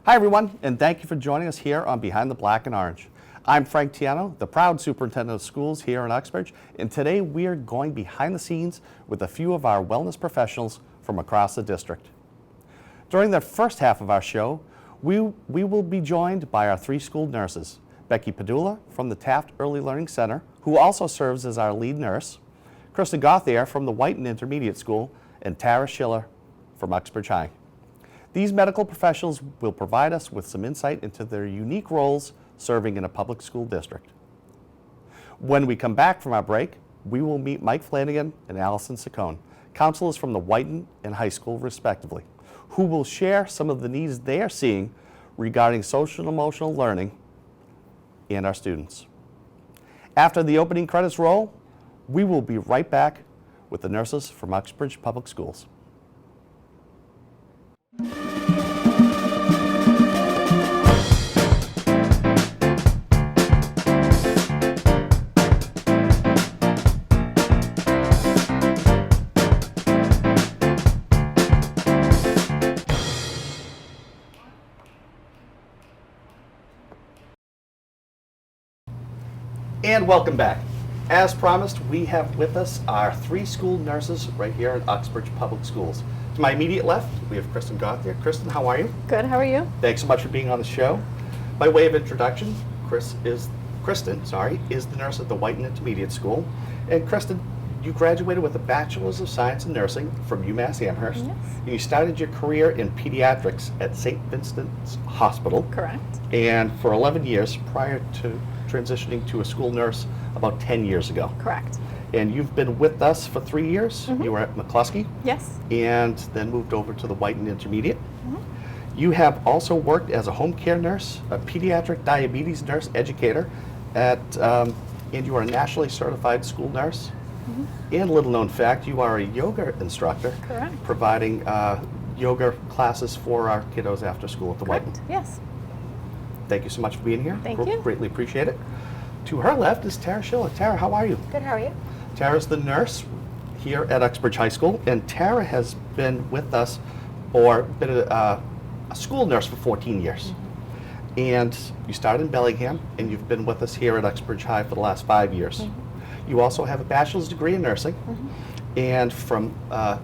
Hi everyone, and thank you for joining us here on Behind the Black and Orange. I'm Frank Tiano, the proud superintendent of schools here in Uxbridge, and today we are going behind the scenes with a few of our wellness professionals from across the district. During the first half of our show, we will be joined by our three school nurses, Becky Padula from the Taft Early Learning Center, who also serves as our lead nurse, Kristen Gauthier from the Whiten Intermediate School, and Tara Schiller from Uxbridge High. These medical professionals will provide us with some insight into their unique roles serving in a public school district. When we come back from our break, we will meet Mike Flanagan and Allison Saccone, counselors from the Whiten and high school respectively, who will share some of the needs they are seeing regarding social and emotional learning and our students. After the opening credits roll, we will be right back with the nurses from Uxbridge Public Schools. And welcome back. As promised, we have with us our three school nurses right here at Uxbridge Public Schools. To my immediate left, we have Kristen Gauthier. Kristen, how are you? Good, how are you? Thanks so much for being on the show. By way of introduction, Kristen is the nurse at the Whiten Intermediate School. And Kristen, you graduated with a Bachelor's of Science in Nursing from UMass Amherst. Yes. And you started your career in pediatrics at St. Vincent's Hospital. Correct. And for 11 years prior to transitioning to a school nurse about 10 years ago. Correct. And you've been with us for 3 years. Mm-hmm. You were at McCluskey. Yes. And then moved over to the Whiten Intermediate. Mm-hmm. You have also worked as a home care nurse, a pediatric diabetes nurse educator at, and you are a nationally certified school nurse. Mm-hmm. And little known fact, you are a yoga instructor. Correct. Providing yoga classes for our kiddos after school at the Correct. Whiten. Yes. Thank you so much for being here. Thank you. Greatly appreciate it. To her left is Tara Schiller. Tara, how are you? Good, how are you? Tara's the nurse here at Uxbridge High School, and Tara has been with us or been a school nurse for 14 years. Mm-hmm. And you started in Bellingham, and you've been with us here at Uxbridge High for the last 5 years. Mm-hmm. You also have a bachelor's degree in nursing, mm-hmm. and from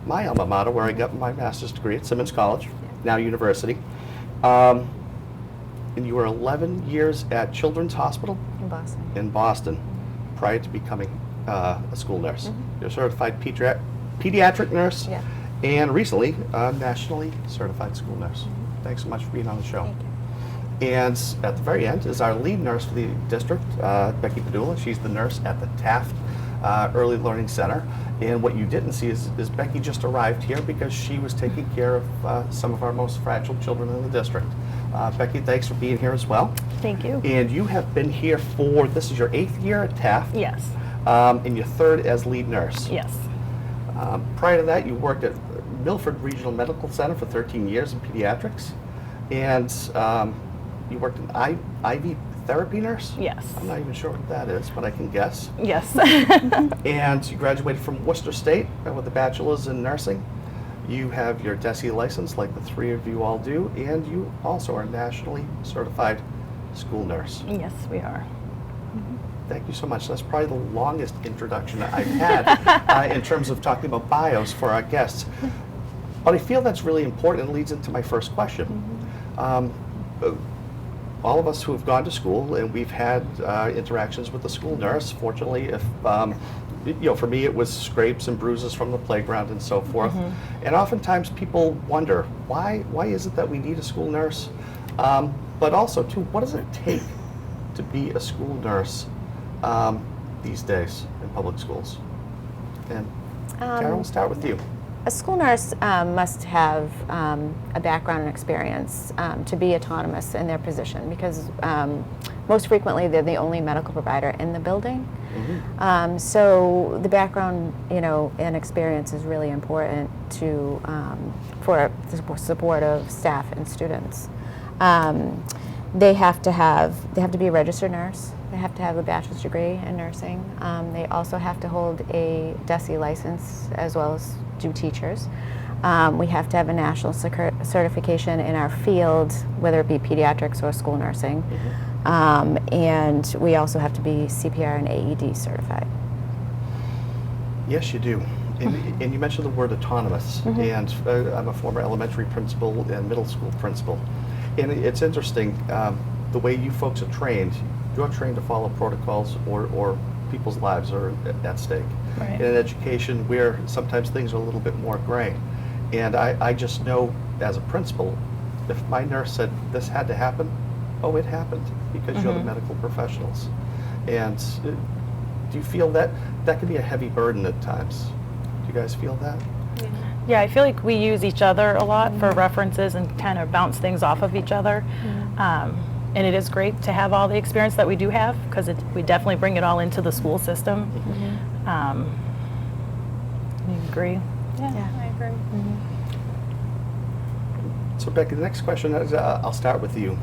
my alma mater, where I got my master's degree at Simmons College, now university. And you were 11 years at Children's Hospital in Boston prior to becoming a school nurse. Mm-hmm. You're a certified pediatric nurse, yeah. And recently a nationally certified school nurse. Mm-hmm. Thanks so much for being on the show. Thank you. And at the very end is our lead nurse for the district, Becky Padula. She's the nurse at the Taft Early Learning Center. And what you didn't see is Becky just arrived here because she was taking care of some of our most fragile children in the district. Becky, thanks for being here as well. Thank you. And you have been here this is your 8th year at Taft. Yes. And your 3rd as lead nurse. Yes. Prior to that, you worked at Milford Regional Medical Center for 13 years in pediatrics. And you worked in IV therapy nurse? Yes. I'm not even sure what that is, but I can guess. Yes. And you graduated from Worcester State with a bachelor's in nursing. You have your DESE license, like the three of you all do, and you also are a nationally certified school nurse. Yes, we are. Thank you so much. That's probably the longest introduction that I've had in terms of talking about bios for our guests. But I feel that's really important and leads into my first question. Mm-hmm. All of us who have gone to school and we've had interactions with the school nurse, fortunately, if for me it was scrapes and bruises from the playground and so forth. Mm-hmm. And oftentimes people wonder, why is it that we need a school nurse? But also, too, what does it take to be a school nurse these days in public schools? And Tara, we'll start with you. A school nurse must have a background and experience to be autonomous in their position because most frequently they're the only medical provider in the building. Mm-hmm. So the background, and experience is really important for the support of staff and students. They have to be a registered nurse. They have to have a bachelor's degree in nursing. They also have to hold a DESE license as well as do teachers. We have to have a national certification in our field, whether it be pediatrics or school nursing. And we also have to be CPR and AED certified. Yes, you do. And you mentioned the word autonomous, and I'm a former elementary principal and middle school principal. And it's interesting, the way you folks are trained, you're trained to follow protocols or people's lives are at stake. Right. In an education where sometimes things are a little bit more gray. And I just know as a principal, if my nurse said this had to happen, oh, it happened, because you're the medical professionals. And do you feel that that can be a heavy burden at times? Do you guys feel that? Yeah, I feel like we use each other a lot for references and kind of bounce things off of each other. And it is great to have all the experience that we do have, because we definitely bring it all into the school system. You agree? Yeah, I agree. So Becky, the next question is, I'll start with you.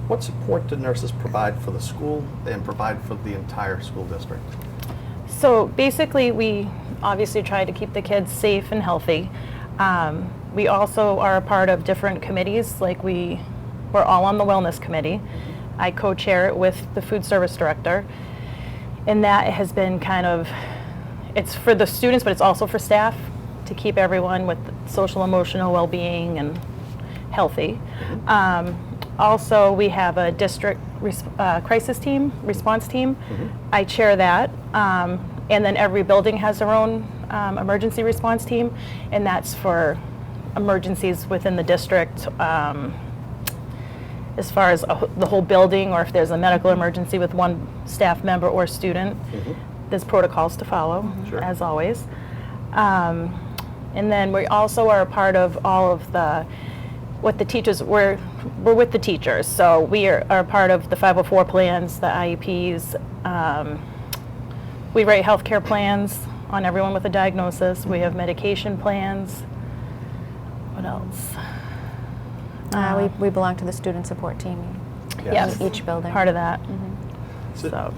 What support do nurses provide for the school and provide for the entire school district? So basically, we obviously try to keep the kids safe and healthy. We also are a part of different committees, like we're all on the wellness committee. I co-chair it with the food service director. And that has been kind of, it's for the students, but it's also for staff to keep everyone with social emotional well-being and healthy. Also, we have a district crisis team, response team. I chair that. And then every building has their own emergency response team, and that's for emergencies within the district. As far as the whole building, or if there's a medical emergency with one staff member or student, there's protocols to follow, as always. And then we also are a part of all of what the teachers, we're with the teachers, so we are a part of the 504 plans, the IEPs. We write healthcare plans on everyone with a diagnosis. We have medication plans. What else? We belong to the student support team Yes. in each building. Part of that. So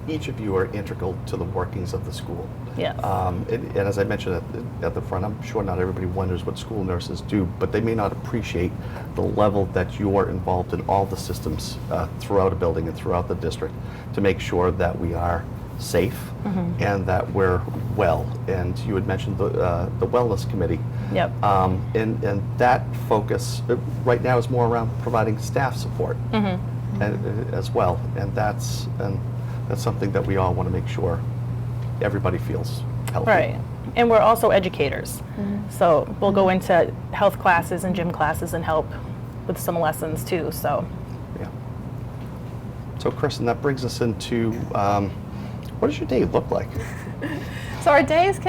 each of you are integral to the workings of the school. Yes. And as I mentioned at the front, I'm sure not everybody wonders what school nurses do, but they may not appreciate the level that you are involved in all the systems throughout a building and throughout the district to make sure that we are safe and that we're well. And you had mentioned the wellness committee. Yep. And that focus right now is more around providing staff support as well. And that's something that we all want to make sure everybody feels healthy. Right. And we're also educators. So we'll go into health classes and gym classes and help with some lessons too. So Yeah. So Kristen, that brings us into what does your day look like? So our days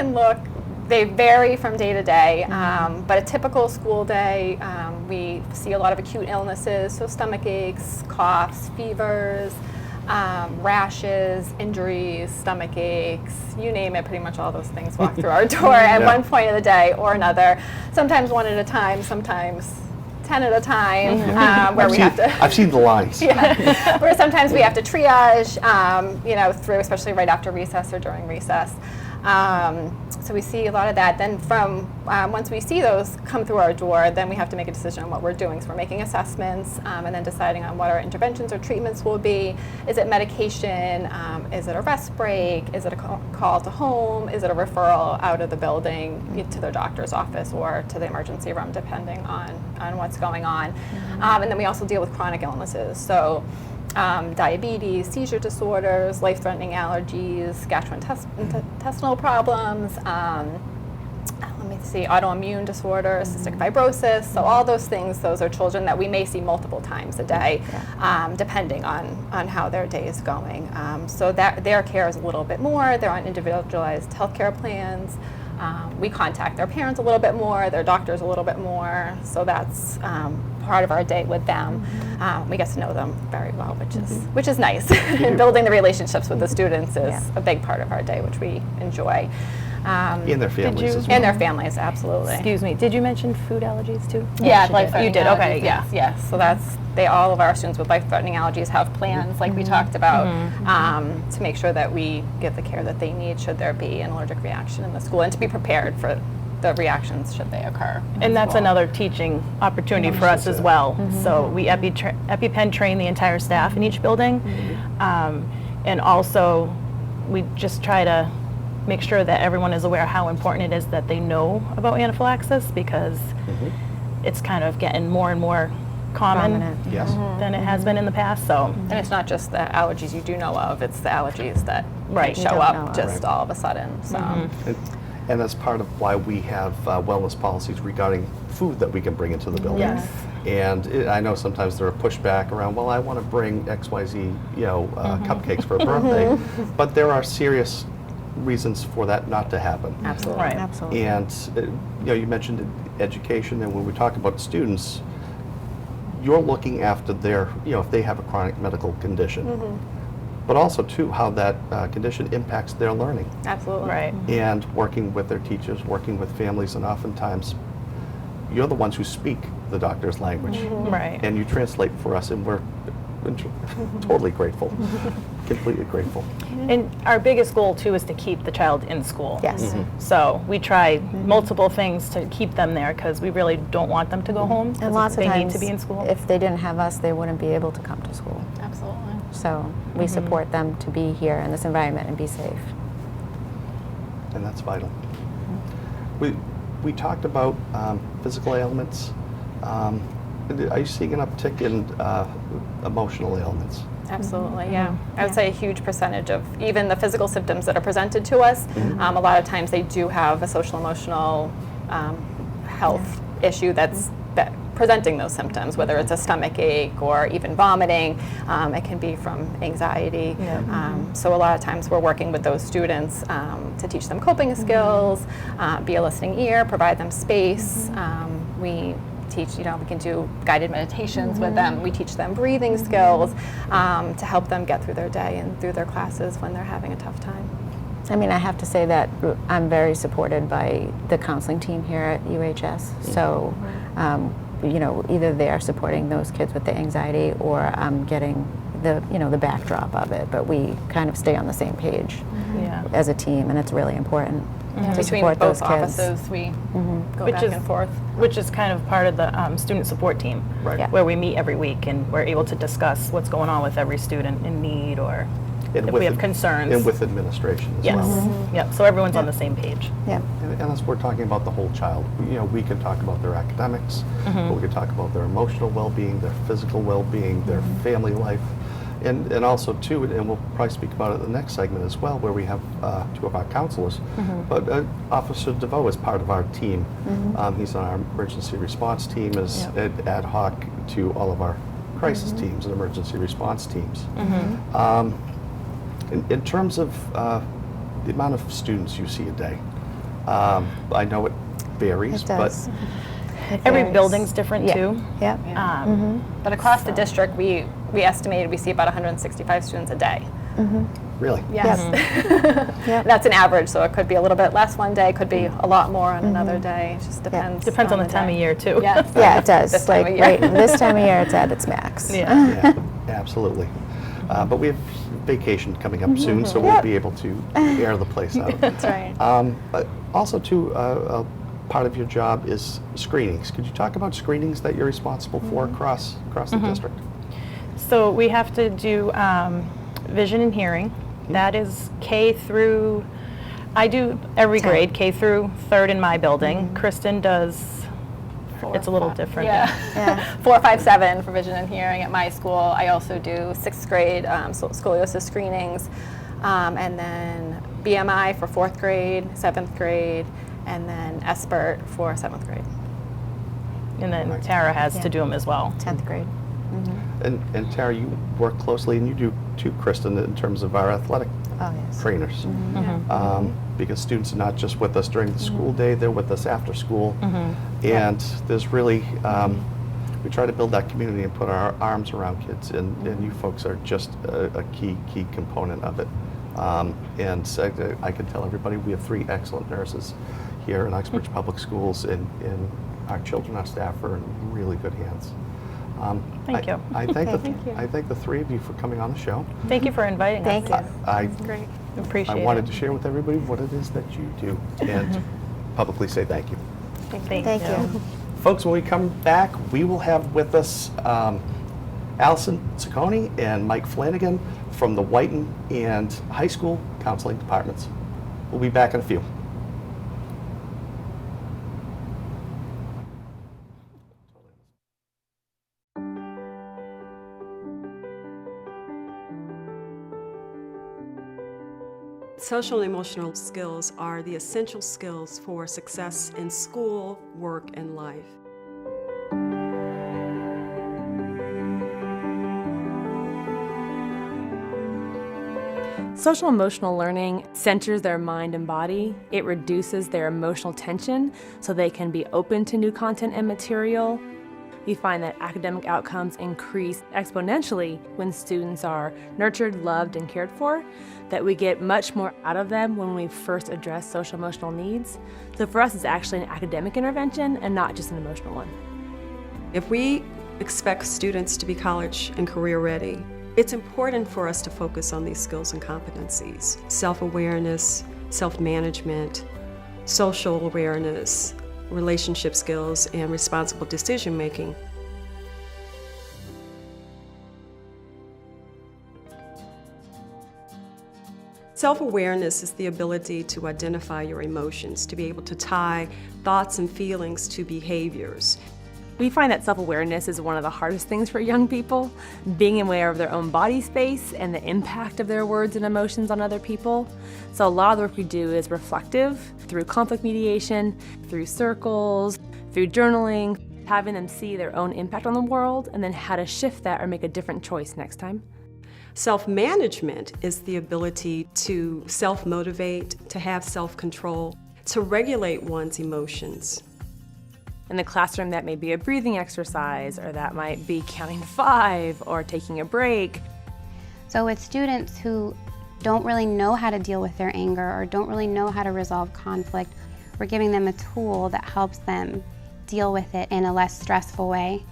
they vary from day to day, but a typical school day, we see a lot of acute illnesses, so stomach aches, coughs, fevers, rashes, injuries, stomach aches, you name it, pretty much all those things walk through our door at one point of the day or another, sometimes one at a time, sometimes 10 at a time, where I've seen the lines. Where sometimes we have to triage, through, especially right after recess or during recess. So we see a lot of that. Then once we see those come through our door, then we have to make a decision on what we're doing. So we're making assessments and then deciding on what our interventions or treatments will be. Is it medication? Is it a rest break? Is it a call to home? Is it a referral out of the building to their doctor's office or to the emergency room, depending on what's going on. And then we also deal with chronic illnesses. So diabetes, seizure disorders, life-threatening allergies, gastrointestinal problems, autoimmune disorders, cystic fibrosis. So all those things, those are children that we may see multiple times a day, depending on how their day is going. So that their care is a little bit more. They're on individualized healthcare plans. We contact their parents a little bit more, their doctors a little bit more. So that's part of our day with them. We get to know them very well, which is nice. And building the relationships with the students is a big part of our day, which we enjoy. And their families as well. And their families, absolutely. excuse me, did you mention food allergies too? Yeah, You life-threatening did, okay, allergies, yeah. yes. So all of our students with life-threatening allergies have plans, like we talked about, to make sure that we give the care that they need should there be an allergic reaction in the school, and to be prepared for the reactions should they occur. And that's another teaching opportunity for us as well. So we EpiPen train the entire staff in each building. And also, we just try to make sure that everyone is aware how important it is that they know about anaphylaxis, because it's kind of getting more and more common Prominent. Yes. than it has been in the past. So And it's not just the allergies you do know of, it's the allergies that Right. may You show don't know up of. just all of a sudden. So And that's part of why we have wellness policies regarding food that we can bring into the building. Yes. And I know sometimes there are pushback around, well, I want to bring XYZ, cupcakes for a birthday, but there are serious reasons for that not to happen. absolutely. Right. Absolutely. And you mentioned education, and when we talk about students, you're looking after their, if they have a chronic medical condition, but also too how that condition impacts their learning, Absolutely. right. and working with their teachers, working with families, and oftentimes you're the ones who speak the doctor's language, Right. and you translate for us, and we're totally grateful, completely grateful. And our biggest goal too is to keep the child in school. Yes. So we try multiple things to keep them there, because we really don't want them to go home. 'cause And lots of they times, need to be in school. if they didn't have us, they wouldn't be able to come to school. Absolutely. So we support them to be here in this environment and be safe. And that's vital. We talked about physical ailments. Are you seeing an uptick in emotional ailments? Absolutely, yeah. I would say a huge percentage of even the physical symptoms that are presented to us, a lot of times they do have a social emotional health issue that's presenting those symptoms, whether it's a stomach ache or even vomiting. It can be from anxiety. So a lot of times we're working with those students to teach them coping skills, be a listening ear, provide them space. We teach, we can do guided meditations with them. We teach them breathing skills to help them get through their day and through their classes when they're having a tough time. I mean, I have to say that I'm very supported by the counseling team here at UHS. So, either they're supporting those kids with the anxiety, or I'm getting the backdrop of it. But we kind of stay on the same page Yeah. as a team, and it's really important to Between support both those kids. offices, we go Which back is and forth. Which is kind of part of the student support team, Right. Yeah. where we meet every week and we're able to discuss what's going on with every student in need, or And if with we have ad- concerns. And with administration as Yes. well. Yep. So everyone's on the same page. Yeah. And as we're talking about the whole child, we can talk about their academics, but we can talk about their emotional well-being, their physical well-being, their family life, and also too, and we'll probably speak about it in the next segment as well, where we have two of our counselors. But Officer DeVoe is part of our team. He's on our emergency response team, is ad hoc to all of our crisis teams and emergency response teams. In terms of the amount of students you see a day, I know it varies, It does. It Every varies. building's different Yeah. too. Yep. But across the district, we estimated we see about 165 students a day. really. Yes. Yep. That's an average, so it could be a little bit less one day, could be a lot more on another day. It just depends. Depends on the time day. of year too. Yes. Yeah, it does. This time Like of year. right this time of year, it's at its max. Yeah. Yeah, absolutely. But we have vacation coming up soon, so we'll Yep. be able to air the place out. That's right. But also, too, part of your job is screenings. Could you talk about screenings that you're responsible for across the district? So we have to do vision and hearing. That is K through, I do every 10. grade, K through third in my building. Kristen does, it's a little different. Yeah. Yeah. 4, 5, 7 for vision and hearing at my school. I also do 6th grade scoliosis screenings, and then BMI for 4th grade, 7th grade, and then SBIRT for 7th grade. And then Right. Tara has Yeah. to do them as well. 10th grade. And Tara, you work closely, and you do too, Kristen, in terms of our athletic Oh, yes. trainers. Because students are not just with us during the school day, they're with us after school. And there's really, we try to build that community and put our arms around kids, and you folks are just a key component of it. And so I can tell everybody we have 3 excellent nurses here in Uxbridge Public Schools, and our children, our staff are in really good hands. Thank you. I thank Okay. I thank the 3 of you for coming on the show. Thank you for inviting Thank us. you. I Great. Appreciate I it. wanted to share with everybody what it is that you do. And publicly say thank you. Thank you. Folks, when we come back, we will have with us Allison Ciccone and Mike Flanagan from the Whiten and High School Counseling Departments. We'll be back in a few. Social and emotional skills are the essential skills for success in school, work, and life. Social emotional learning centers their mind and body. It reduces their emotional tension so they can be open to new content and material. We find that academic outcomes increase exponentially when students are nurtured, loved, and cared for, that we get much more out of them when we first address social emotional needs. So for us, it's actually an academic intervention and not just an emotional one. If we expect students to be college and career ready, it's important for us to focus on these skills and competencies: self-awareness, self-management, social awareness, relationship skills, and responsible decision-making. Self-awareness is the ability to identify your emotions, to be able to tie thoughts and feelings to behaviors. We find that self-awareness is one of the hardest things for young people, being aware of their own body space and the impact of their words and emotions on other people. So a lot of the work we do is reflective, through conflict mediation, through circles, through journaling, having them see their own impact on the world and then how to shift that or make a different choice next time. Self-management is the ability to self-motivate, to have self-control, to regulate one's emotions. In the classroom, that may be a breathing exercise, or that might be counting to 5 or taking a break. So with students who don't really know how to deal with their anger or don't really know how to resolve conflict, we're giving them a tool that helps them deal with it in a less stressful way.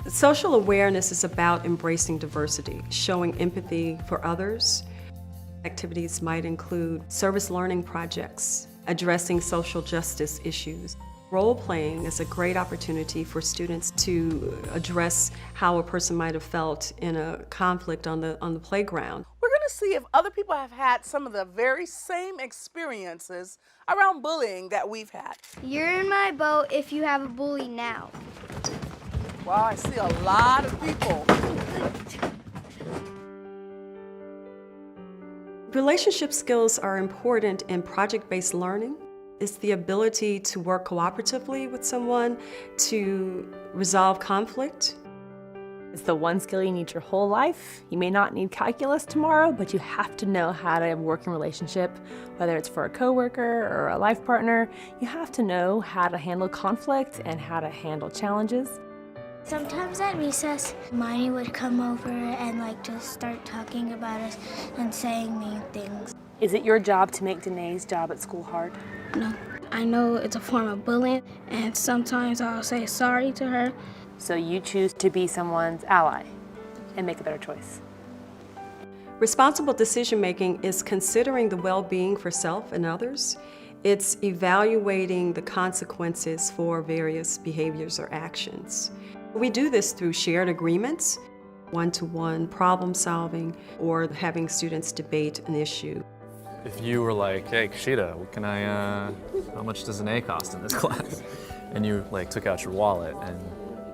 Social awareness is about embracing diversity, showing empathy for others. Activities might include service learning projects, addressing social justice issues. Role-playing is a great opportunity for students to address how a person might have felt in a conflict on the playground. We're going to see if other people have had some of the very same experiences around bullying that we've had. You're in my boat if you have a bully now. Wow, I see a lot of people. Relationship skills are important in project-based learning. It's the ability to work cooperatively with someone, to resolve conflict. It's the one skill you need your whole life. You may not need calculus tomorrow, but you have to know how to work in relationship, whether it's for a coworker or a life partner. You have to know how to handle conflict and how to handle challenges. Sometimes at recess, Hermione would come over and just start talking about us and saying mean things. Is it your job to make Danae's job at school hard? No, I know it's a form of bullying, and sometimes I'll say sorry to her. So you choose to be someone's ally and make a better choice. Responsible decision-making is considering the well-being for self and others. It's evaluating the consequences for various behaviors or actions. We do this through shared agreements, one-to-one problem solving, or having students debate an issue. If you were like, hey, Kashida, what can how much does an A cost in this class? And you took out your wallet and,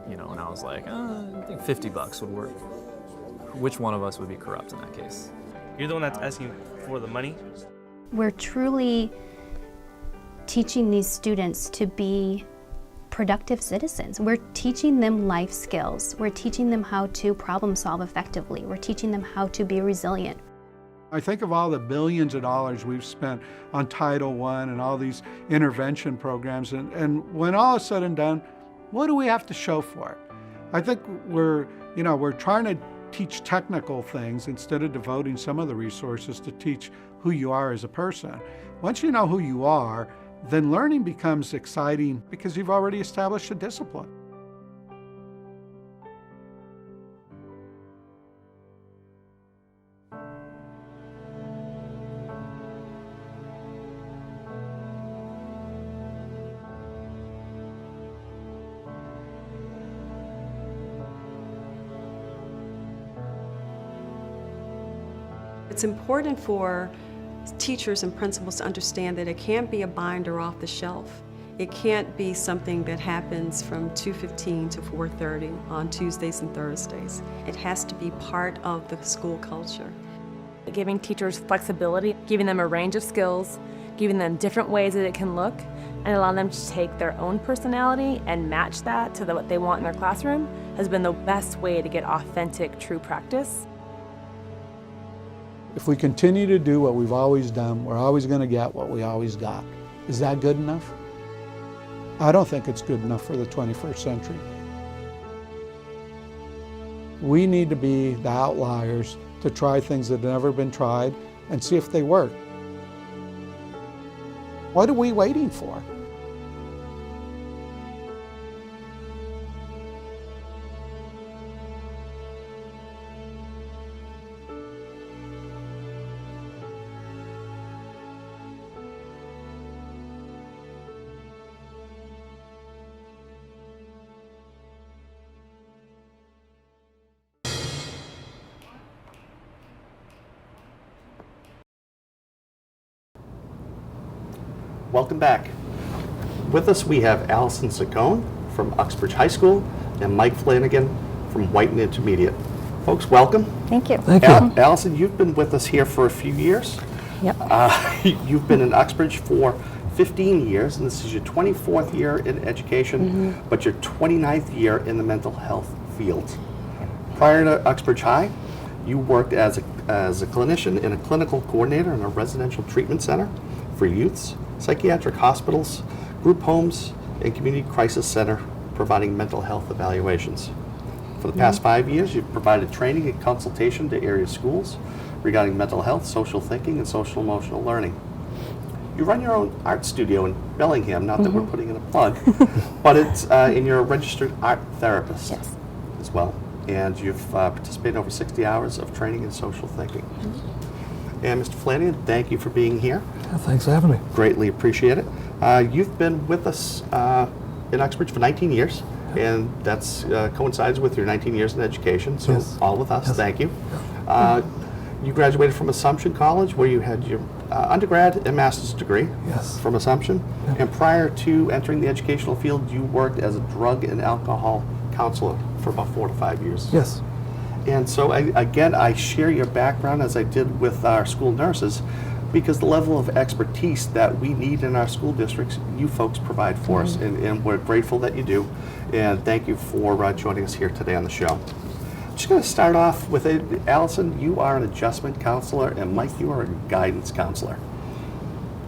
and I was like, I think $50 would work. Which one of us would be corrupt in that case? You're the one that's asking for the money? We're truly teaching these students to be productive citizens. We're teaching them life skills. We're teaching them how to problem solve effectively. We're teaching them how to be resilient. I think of all the billions of dollars we've spent on Title I and all these intervention programs, and when all is said and done, what do we have to show for it? I think we're trying to teach technical things instead of devoting some of the resources to teach who you are as a person. Once you know who you are, then learning becomes exciting because you've already established a discipline. It's important for teachers and principals to understand that it can't be a binder off the shelf. It can't be something that happens from 2:15 to 4:30 on Tuesdays and Thursdays. It has to be part of the school culture. Giving teachers flexibility, giving them a range of skills, giving them different ways that it can look, and allow them to take their own personality and match that to what they want in their classroom has been the best way to get authentic, true practice. If we continue to do what we've always done, we're always going to get what we always got. Is that good enough? I don't think it's good enough for the 21st century. We need to be the outliers to try things that have never been tried and see if they work. What are we waiting for? Welcome back. With us we have Allison Saccone from Uxbridge High School and Mike Flanagan from Whiten Intermediate. Folks, welcome. Thank you. Thank you. Allison, you've been with us here for a few years. Yep. You've been in Uxbridge for 15 years, and this is your 24th year in education, but your 29th year in the mental health field. Prior to Uxbridge High, you worked as a clinician and a clinical coordinator in a residential treatment center for youths, psychiatric hospitals, group homes, and community crisis center providing mental health evaluations. For the past 5 years, you've provided training and consultation to area schools regarding mental health, social thinking, and social emotional learning. You run your own art studio in Bellingham, not that we're putting in a plug, but it's and you're a registered art therapist as well. And you've participated in over 60 hours of training in social thinking. And Mr. Flanagan, thank you for being here. Yeah, thanks for having me. Greatly appreciate it. You've been with us in Uxbridge for 19 years, and that's coincides with your 19 years in education, so Yes. all with us, Yes. thank you. You graduated from Assumption College, where you had your undergrad and master's degree Yes. from Assumption. Yep. And prior to entering the educational field, you worked as a drug and alcohol counselor for about 4 to 5 years. Yes. And so, I share your background as I did with our school nurses, because the level of expertise that we need in our school districts, you folks provide for us, and we're grateful that you do. And thank you for joining us here today on the show. I'm just going to start off with it. Allison, you are an adjustment counselor, and Mike, you are a guidance counselor.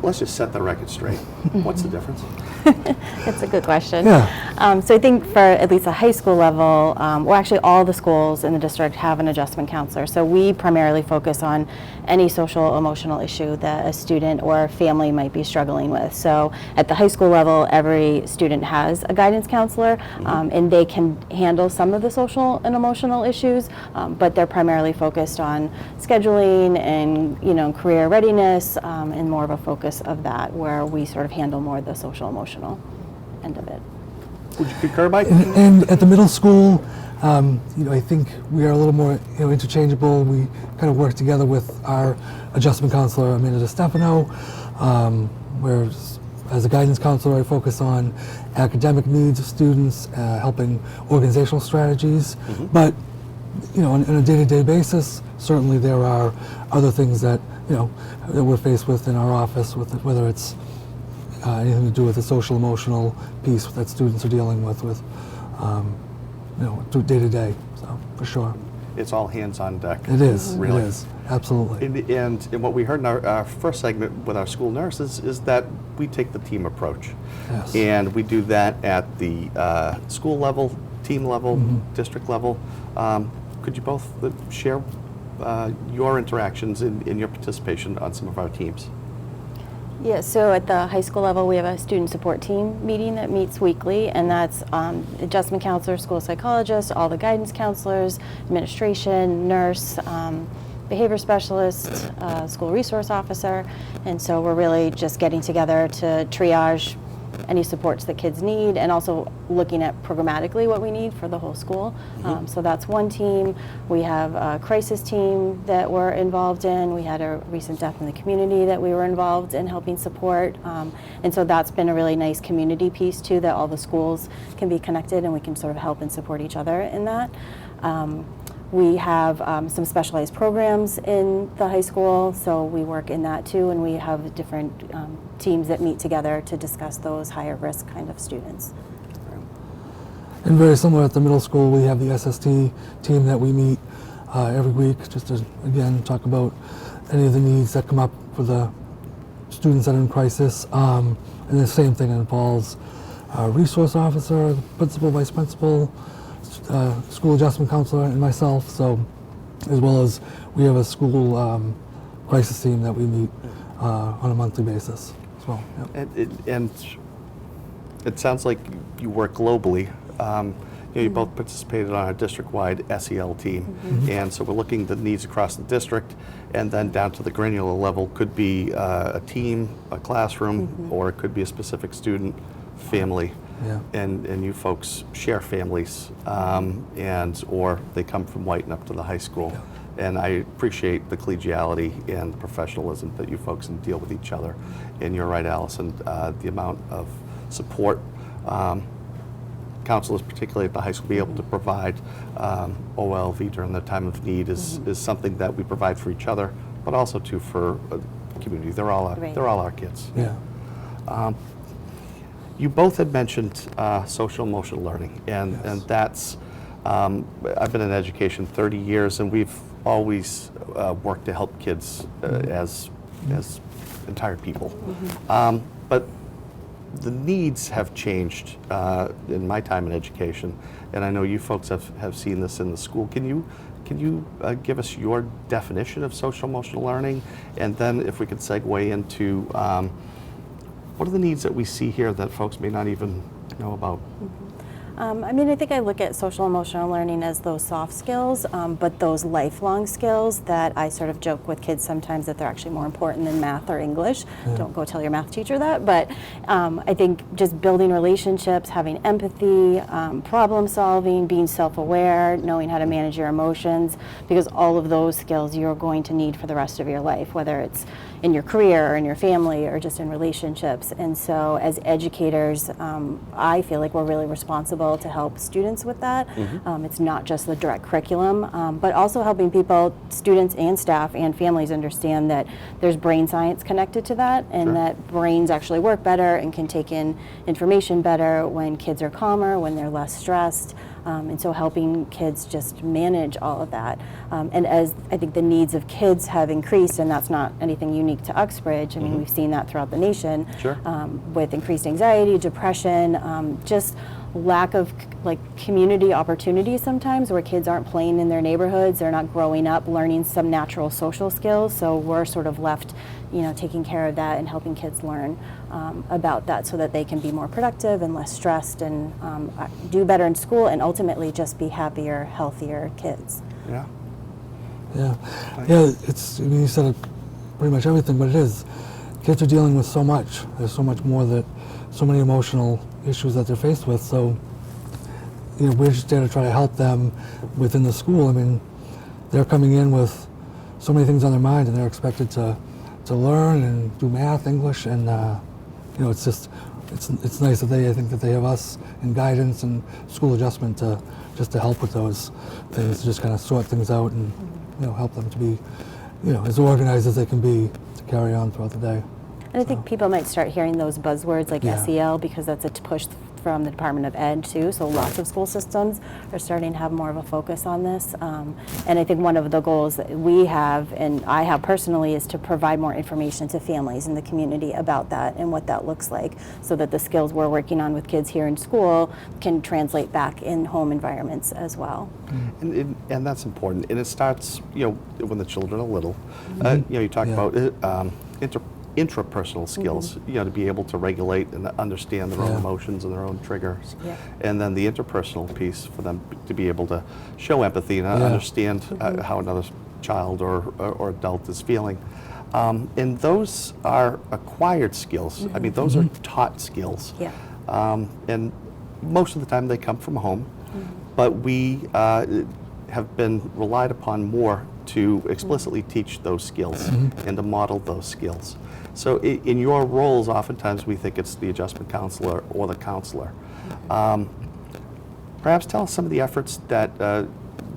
Let's just set the record straight. What's the difference? It's a good question. Yeah. So I think for at least a high school level, well, actually all the schools in the district have an adjustment counselor. So we primarily focus on any social emotional issue that a student or family might be struggling with. So at the high school level, every student has a guidance counselor, and they can handle some of the social and emotional issues, but they're primarily focused on scheduling and career readiness, and more of a focus of that, where we sort of handle more of the social emotional end of it. Would you concur, Mike? And at the middle school, I think we are a little more interchangeable. We kind of work together with our adjustment counselor, Amanda DeStefano, where as a guidance counselor I focus on academic needs of students, helping organizational strategies. But on a day-to-day basis, certainly there are other things that that we're faced with in our office, whether it's anything to do with the social emotional piece that students are dealing with day to day. So for sure, It's all hands on deck. it is. Really. It is absolutely. And what we heard in our first segment with our school nurses is that we take the team approach. Yes. And we do that at the school level, team level, district level. Could you both share your interactions in your participation on some of our teams? Yeah, so at the high school level, we have a student support team meeting that meets weekly, and that's adjustment counselor, school psychologist, all the guidance counselors, administration, nurse, behavior specialist, school resource officer, and so we're really just getting together to triage any supports that kids need, and also looking at programmatically what we need for the whole school. So that's one team. We have a crisis team that we're involved in. We had a recent death in the community that we were involved in helping support. And so that's been a really nice community piece too, that all the schools can be connected and we can sort of help and support each other in that. We have some specialized programs in the high school, so we work in that too, and we have different teams that meet together to discuss those higher risk kind of students. And very similar at the middle school, we have the SST team that we meet every week just to, again, talk about any of the needs that come up for the students that are in crisis. And the same thing involves resource officer, principal, vice principal, school adjustment counselor, and myself. So, as well as we have a school crisis team that we meet on a monthly basis as well. Yep. And it sounds like you work globally. You both participated on our district-wide SEL team, and so we're looking at the needs across the district, and then down to the granular level could be a team, a classroom, or it could be a specific student, family. Yeah. And you folks share families, and or they come from Whiten up to the high school. Yeah. And I appreciate the collegiality and the professionalism that you folks can deal with each other. And you're right, Allison, the amount of support counselors, particularly at the high school, be able to provide OLV during the time of need is something that we provide for each other, but also too for the community. They're all our kids. Yeah. You both had mentioned social emotional learning, and that's I've been in education 30 years, and we've always worked to help kids as entire people. But the needs have changed in my time in education, and I know you folks have seen this in the school. Can you give us your definition of social emotional learning, and then if we could segue into what are the needs that we see here that folks may not even know about? I mean, I think I look at social emotional learning as those soft skills, but those lifelong skills that I sort of joke with kids sometimes that they're actually more important than math or English. Yeah. Don't go tell your math teacher that, but I think just building relationships, having empathy, problem solving, being self-aware, knowing how to manage your emotions, because all of those skills you're going to need for the rest of your life, whether it's in your career or in your family or just in relationships. And so as educators, I feel like we're really responsible to help students with that. It's not just the direct curriculum, but also helping people, students and staff and families, understand that there's brain science connected to that, and that brains actually work better and can take in information better when kids are calmer, when they're less stressed. And so helping kids just manage all of that. And as I think the needs of kids have increased, and that's not anything unique to Uxbridge, I mean, we've seen that throughout the nation, with increased anxiety, depression, just lack of like community opportunities sometimes, where kids aren't playing in their neighborhoods, they're not growing up learning some natural social skills, so we're sort of left, you know, taking care of that and helping kids learn about that so that they can be more productive and less stressed and do better in school and ultimately just be happier, healthier kids. Yeah. Yeah. It's, I mean, you said it, pretty much everything, but it is. Kids are dealing with so much. There's so much more that, so many emotional issues that they're faced with. So, you know, we're just there to try to help them within the school. I mean, they're coming in with so many things on their mind, and they're expected to learn and do math, English, and you know, it's just, it's nice that I think that they have us in guidance and school adjustment to just to help with those things, to just kind of sort things out and, you know, help them to be, you know, as organized as they can be to carry on throughout the day. And I think people might start hearing those buzzwords like SEL, because that's a push from the Department of Ed too, so lots of school systems are starting to have more of a focus on this. And I think one of the goals that we have, and I have personally, is to provide more information to families in the community about that and what that looks like, so that the skills we're working on with kids here in school can translate back in home environments as well. And that's important. And it starts, you know, when the children are little. You know, you talk about intrapersonal skills, you know, to be able to regulate and understand their own emotions and their own triggers. And then the interpersonal piece for them to be able to show empathy and understand how another child or adult is feeling. And those are acquired skills. I mean, those are taught skills. Yeah. And most of the time they come from home, but we have been relied upon more to explicitly teach those skills and to model those skills. So in your roles, oftentimes we think it's the adjustment counselor or the counselor. Perhaps tell us some of the efforts that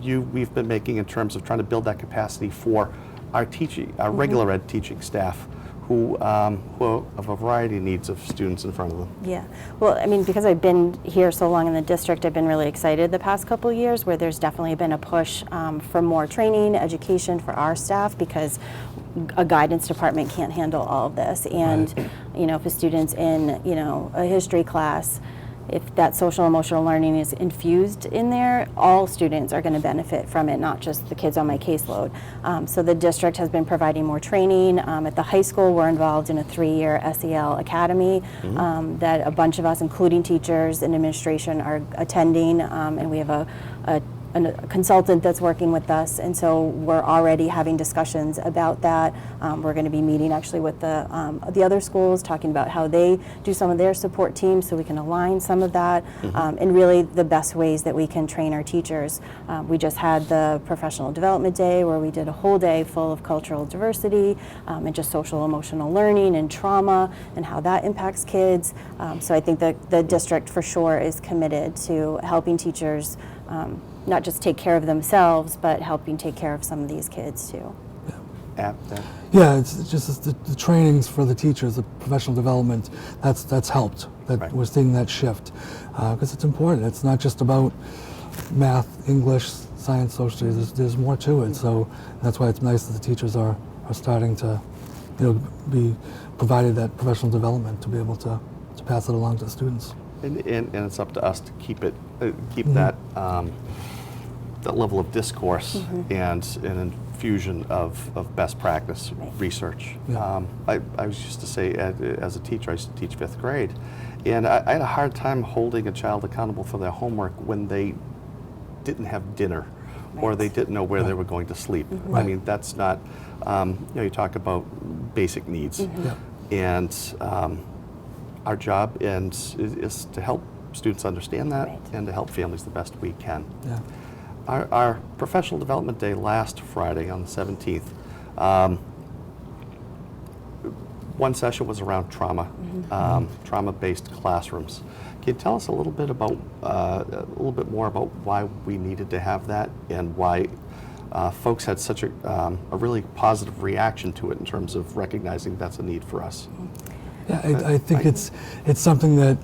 we've been making in terms of trying to build that capacity for our teaching, our regular ed teaching staff who have a variety of needs of students in front of them. Yeah, well, I mean, because I've been here so long in the district, I've been really excited the past couple of years where there's definitely been a push for more training, education for our staff, because a guidance department can't handle all of this. And, you know, if a student's in, you know, a history class, if that social emotional learning is infused in there, all students are going to benefit from it, not just the kids on my caseload. So the district has been providing more training. At the high school, we're involved in a 3-year SEL academy that a bunch of us, including teachers and administration, are attending, and we have a consultant that's working with us, and so we're already having discussions about that. We're going to be meeting actually with the other schools, talking about how they do some of their support teams so we can align some of that, and really the best ways that we can train our teachers. We just had the Professional Development Day where we did a whole day full of cultural diversity and just social emotional learning and trauma and how that impacts kids. So I think that the district for sure is committed to helping teachers not just take care of themselves, but helping take care of some of these kids too. Yeah, it's just the trainings for the teachers, the professional development, that's helped. That we're seeing that shift because it's important. It's not just about math, English, science, social studies. There's more to it. So that's why it's nice that the teachers are starting to, you know, be provided that professional development to be able to pass it along to the students. And it's up to us to keep that that level of discourse and an infusion of best practice research. Yeah. I was used to say, as a teacher, I used to teach 5th grade, and I had a hard time holding a child accountable for their homework when they didn't have dinner or they didn't know where they were going to sleep. I mean, that's not, you know, you talk about basic needs. And our job is to help students understand that and to help families the best we can. Yeah. Our Professional Development Day last Friday on the 17th, one session was around trauma, trauma-based classrooms. Can you tell us a little bit more about why we needed to have that and why folks had such a really positive reaction to it in terms of recognizing that's a need for us? Yeah, I think it's something that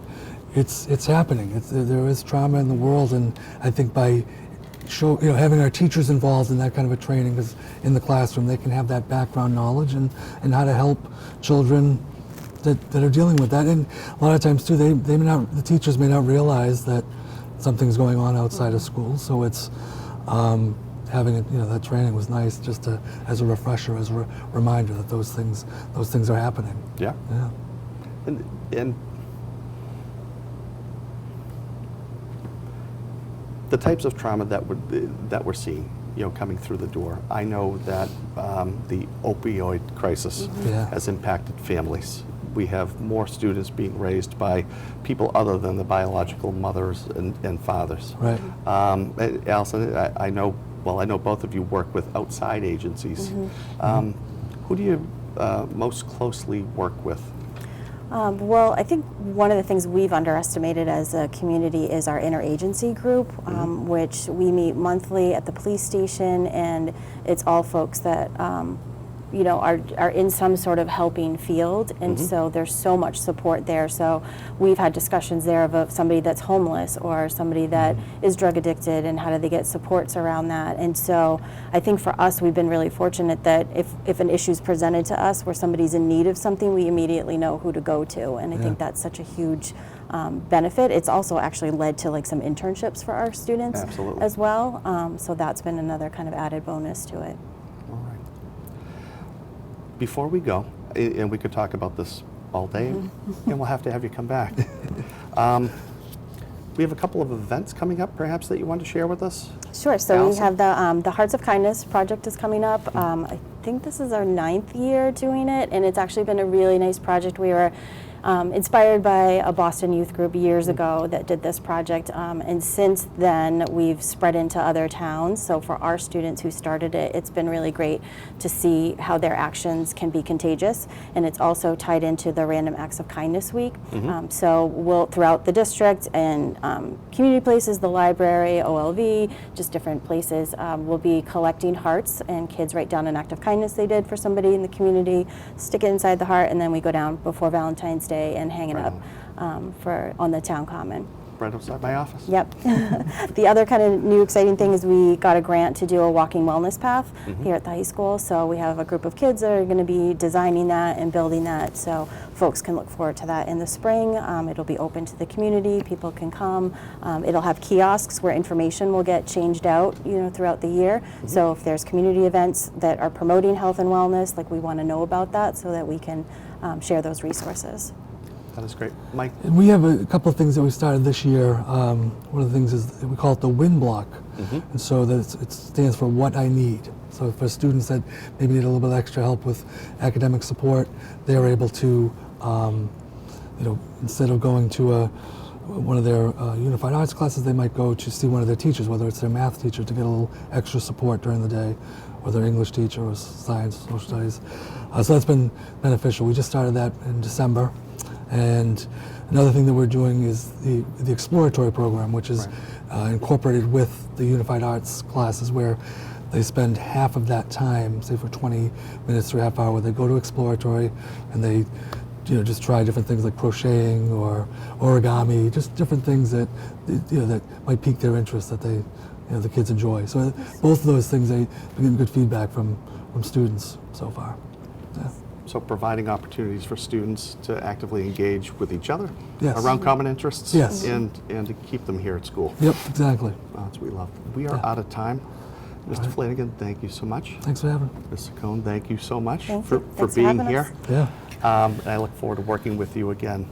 it's happening. There is trauma in the world, and I think by having our teachers involved in that kind of a training, because in the classroom they can have that background knowledge and how to help children that are dealing with that. And a lot of times too, the teachers may not realize that something's going on outside of school. So it's having it, that training was nice, just as a refresher, as a reminder that those things are happening. Yeah. Yeah. And the types of trauma that we're seeing, coming through the door. I know that the opioid crisis has impacted families. We have more students being raised by people other than the biological mothers and fathers. Right. Allison, I know both of you work with outside agencies. Who do you most closely work with? Well, I think one of the things we've underestimated as a community is our interagency group, which we meet monthly at the police station, and it's all folks that are in some sort of helping field, and so there's so much support there. So we've had discussions there of somebody that's homeless or somebody that is drug addicted, and how do they get supports around that. And so I think for us, we've been really fortunate that if an issue is presented to us where somebody's in need of something, we immediately know who to go to, and I think that's such a huge benefit. It's also actually led to some internships for our students as well. So that's been another kind of added bonus to it. Before we go, and we could talk about this all day, and we'll have to have you come back. We have a couple of events coming up, perhaps, that you want to share with us? Sure. So Allison? we have the Hearts of Kindness project is coming up. I think this is our 9th year doing it, and it's actually been a really nice project. We were inspired by a Boston youth group years ago that did this project, and since then we've spread into other towns. So for our students who started it, it's been really great to see how their actions can be contagious, and it's also tied into the Random Acts of Kindness Week. So we'll, throughout the district and community places, the library, OLV, just different places, we'll be collecting hearts, and kids write down an act of kindness they did for somebody in the community, stick it inside the heart, and then we go down before Valentine's Day and hang it up on the town common. Right outside my office. Yep. The other kind of new exciting thing is we got a grant to do a walking wellness path here at the high school. So we have a group of kids that are going to be designing that and building that. So folks can look forward to that in the spring. It'll be open to the community. People can come. It'll have kiosks where information will get changed out, throughout the year. So if there's community events that are promoting health and wellness, like we want to know about that so that we can share those resources. That is great. Mike? And we have a couple of things that we started this year. One of the things is we call it the WIN block. And so that it stands for what I need. So for students that maybe need a little bit of extra help with academic support, they're able to, instead of going to one of their unified arts classes, they might go to see one of their teachers, whether it's their math teacher, to get a little extra support during the day, or their English teacher, or science, social studies. So that's been beneficial. We just started that in December. And another thing that we're doing is the exploratory program, which is incorporated with the unified arts classes, where they spend half of that time, say for 20 minutes to a half hour, where they go to exploratory and they just try different things like crocheting or origami, just different things that that might pique their interest, that they the kids enjoy. So both of those things, they're getting good feedback from students so far. Yeah. So providing opportunities for students to actively engage with each other Yes. around common interests, Yes. and to keep them here at school. Yep, exactly. That's what we love. We are out of time. Mr. Flanagan, thank you so much. Thanks for having me. Mr. Cohn, thank you so much Thank for you. Thanks for being having here. us. Yeah. And I look forward to working with you again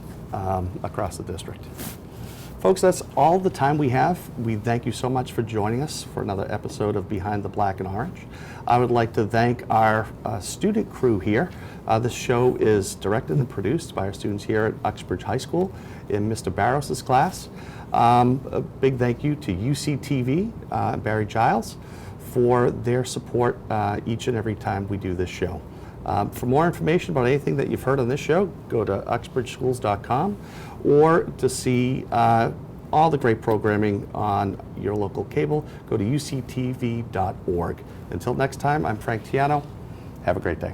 across the district. Folks, that's all the time we have. We thank you so much for joining us for another episode of Behind the Black and Orange. I would like to thank our student crew here. This show is directed and produced by our students here at Uxbridge High School in Mr. Barros' class. A big thank you to UCTV and Barry Giles for their support each and every time we do this show. For more information about anything that you've heard on this show, go to uxbridgeschools.com, or to see all the great programming on your local cable, go to uctv.org. Until next time, I'm Frank Tiano. Have a great day.